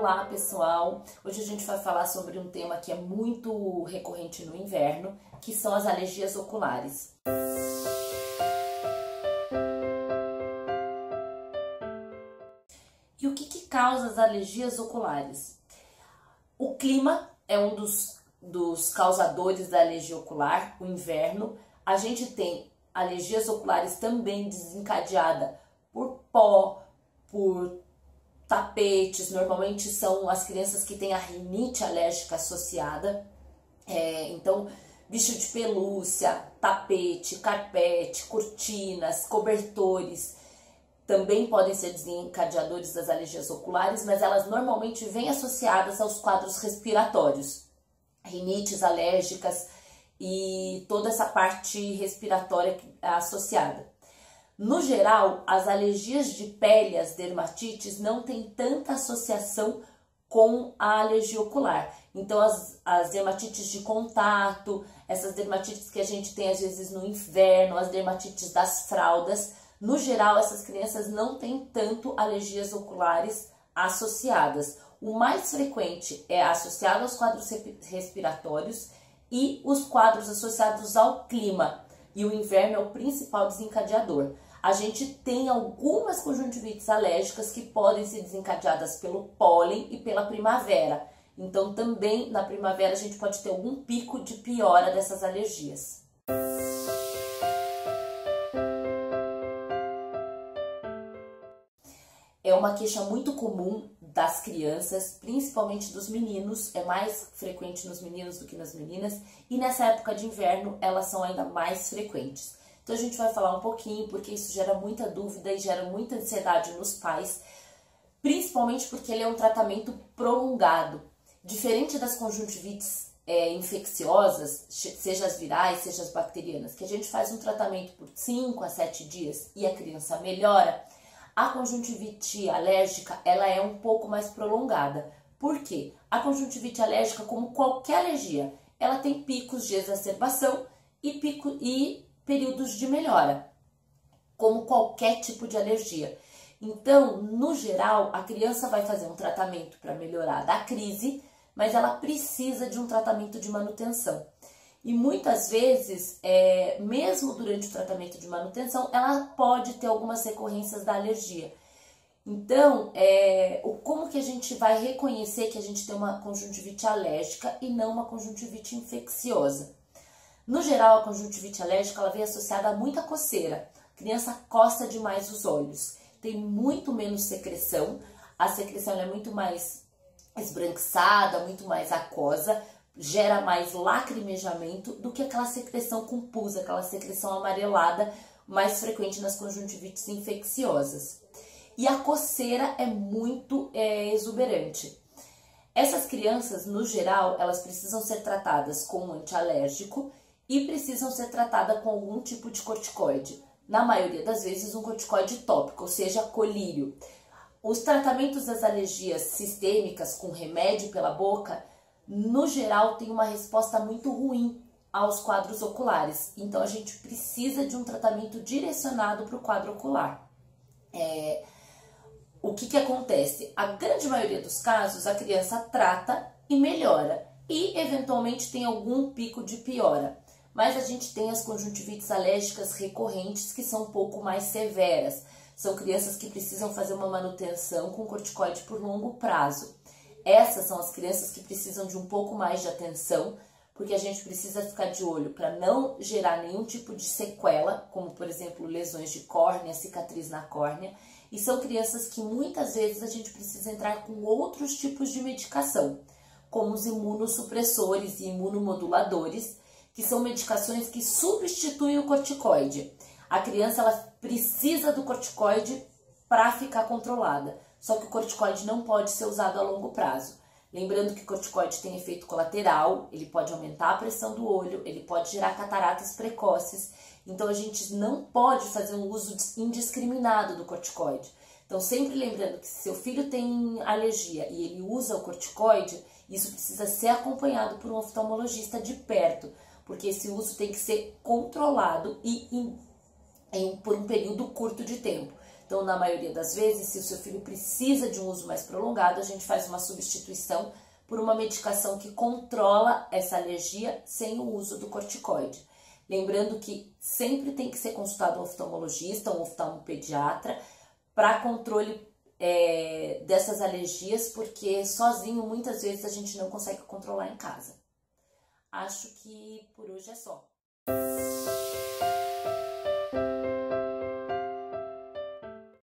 Olá pessoal, hoje a gente vai falar sobre um tema que é muito recorrente no inverno, que são as alergias oculares. E o que causa as alergias oculares? O clima é um dos causadores da alergia ocular, o inverno. A gente tem alergias oculares também desencadeada por pó, por tapetes, normalmente são as crianças que têm a rinite alérgica associada, então bicho de pelúcia, tapete, carpete, cortinas, cobertores também podem ser desencadeadores das alergias oculares, mas elas normalmente vêm associadas aos quadros respiratórios, rinites alérgicas e toda essa parte respiratória associada. No geral, as alergias de pele, as dermatites, não têm tanta associação com a alergia ocular. Então, as dermatites de contato, essas dermatites que a gente tem às vezes no inverno, as dermatites das fraldas, no geral, essas crianças não têm tanto alergias oculares associadas. O mais frequente é associado aos quadros respiratórios e os quadros associados ao clima. E o inverno é o principal desencadeador. A gente tem algumas conjuntivites alérgicas que podem ser desencadeadas pelo pólen e pela primavera. Então, também na primavera a gente pode ter algum pico de piora dessas alergias. É uma queixa muito comum das crianças, principalmente dos meninos, é mais frequente nos meninos do que nas meninas, e nessa época de inverno elas são ainda mais frequentes. Então a gente vai falar um pouquinho, porque isso gera muita dúvida e gera muita ansiedade nos pais, principalmente porque ele é um tratamento prolongado. Diferente das conjuntivites infecciosas, seja as virais, seja as bacterianas, que a gente faz um tratamento por 5 a 7 dias e a criança melhora, a conjuntivite alérgica ela é um pouco mais prolongada. Por quê? A conjuntivite alérgica, como qualquer alergia, ela tem picos de exacerbação e períodos de melhora, como qualquer tipo de alergia. Então, no geral, a criança vai fazer um tratamento para melhorar da crise, mas ela precisa de um tratamento de manutenção. E muitas vezes, mesmo durante o tratamento de manutenção, ela pode ter algumas recorrências da alergia. Então, como que a gente vai reconhecer que a gente tem uma conjuntivite alérgica e não uma conjuntivite infecciosa? No geral, a conjuntivite alérgica ela vem associada a muita coceira. A criança coça demais os olhos, tem muito menos secreção, a secreção é muito mais esbranquiçada, muito mais aquosa, gera mais lacrimejamento do que aquela secreção com pus, aquela secreção amarelada mais frequente nas conjuntivites infecciosas. E a coceira é muito exuberante. Essas crianças, no geral, elas precisam ser tratadas com um antialérgico e precisam ser tratadas com algum tipo de corticoide. Na maioria das vezes, um corticoide tópico, ou seja, colírio. Os tratamentos das alergias sistêmicas com remédio pela boca, no geral, tem uma resposta muito ruim aos quadros oculares. Então, a gente precisa de um tratamento direcionado para o quadro ocular. O que acontece? A grande maioria dos casos, a criança trata e melhora. E, eventualmente, tem algum pico de piora. Mas a gente tem as conjuntivites alérgicas recorrentes, que são um pouco mais severas. São crianças que precisam fazer uma manutenção com corticoide por longo prazo. Essas são as crianças que precisam de um pouco mais de atenção, porque a gente precisa ficar de olho para não gerar nenhum tipo de sequela, como, por exemplo, lesões de córnea, cicatriz na córnea. E são crianças que muitas vezes a gente precisa entrar com outros tipos de medicação, como os imunossupressores e imunomoduladores, que são medicações que substituem o corticoide. A criança ela precisa do corticoide para ficar controlada, só que o corticoide não pode ser usado a longo prazo. Lembrando que o corticoide tem efeito colateral, ele pode aumentar a pressão do olho, ele pode gerar cataratas precoces, então a gente não pode fazer um uso indiscriminado do corticoide. Então sempre lembrando que se seu filho tem alergia e ele usa o corticoide, isso precisa ser acompanhado por um oftalmologista de perto, porque esse uso tem que ser controlado e por um período curto de tempo. Então, na maioria das vezes, se o seu filho precisa de um uso mais prolongado, a gente faz uma substituição por uma medicação que controla essa alergia sem o uso do corticoide. Lembrando que sempre tem que ser consultado um oftalmologista, um oftalmopediatra, para controle dessas alergias, porque sozinho muitas vezes a gente não consegue controlar em casa. Acho que por hoje é só.